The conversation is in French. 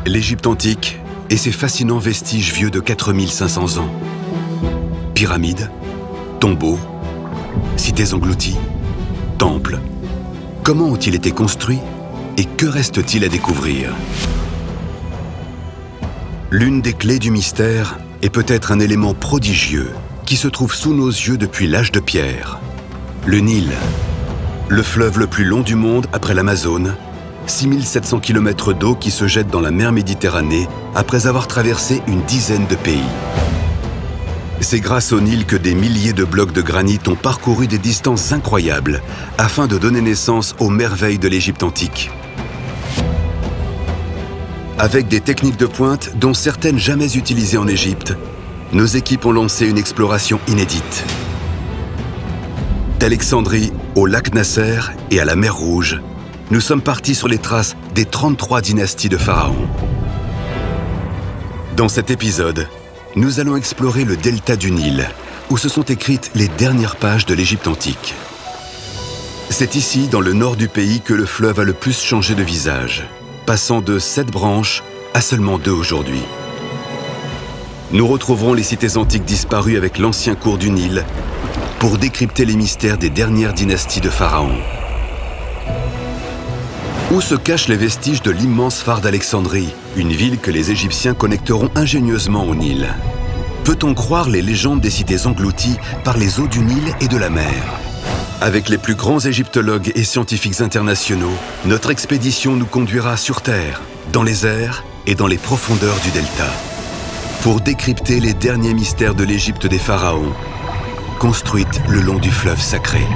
L'Égypte antique et ses fascinants vestiges vieux de 4500 ans. Pyramides, tombeaux, cités englouties, temples. Comment ont-ils été construits et que reste-t-il à découvrir? L'une des clés du mystère est peut-être un élément prodigieux qui se trouve sous nos yeux depuis l'âge de pierre. Le Nil, le fleuve le plus long du monde après l'Amazone, 6700 km d'eau qui se jette dans la mer Méditerranée après avoir traversé une dizaine de pays. C'est grâce au Nil que des milliers de blocs de granit ont parcouru des distances incroyables afin de donner naissance aux merveilles de l'Égypte antique. Avec des techniques de pointe dont certaines jamais utilisées en Égypte, nos équipes ont lancé une exploration inédite. D'Alexandrie au lac Nasser et à la mer Rouge, nous sommes partis sur les traces des 33 dynasties de pharaons. Dans cet épisode, nous allons explorer le delta du Nil, où se sont écrites les dernières pages de l'Égypte antique. C'est ici, dans le nord du pays, que le fleuve a le plus changé de visage, passant de 7 branches à seulement 2 aujourd'hui. Nous retrouverons les cités antiques disparues avec l'ancien cours du Nil pour décrypter les mystères des dernières dynasties de pharaons. Où se cachent les vestiges de l'immense phare d'Alexandrie, une ville que les Égyptiens connecteront ingénieusement au Nil? Peut-on croire les légendes des cités englouties par les eaux du Nil et de la mer? Avec les plus grands égyptologues et scientifiques internationaux, notre expédition nous conduira sur Terre, dans les airs et dans les profondeurs du delta, pour décrypter les derniers mystères de l'Égypte des pharaons, construite le long du fleuve sacré.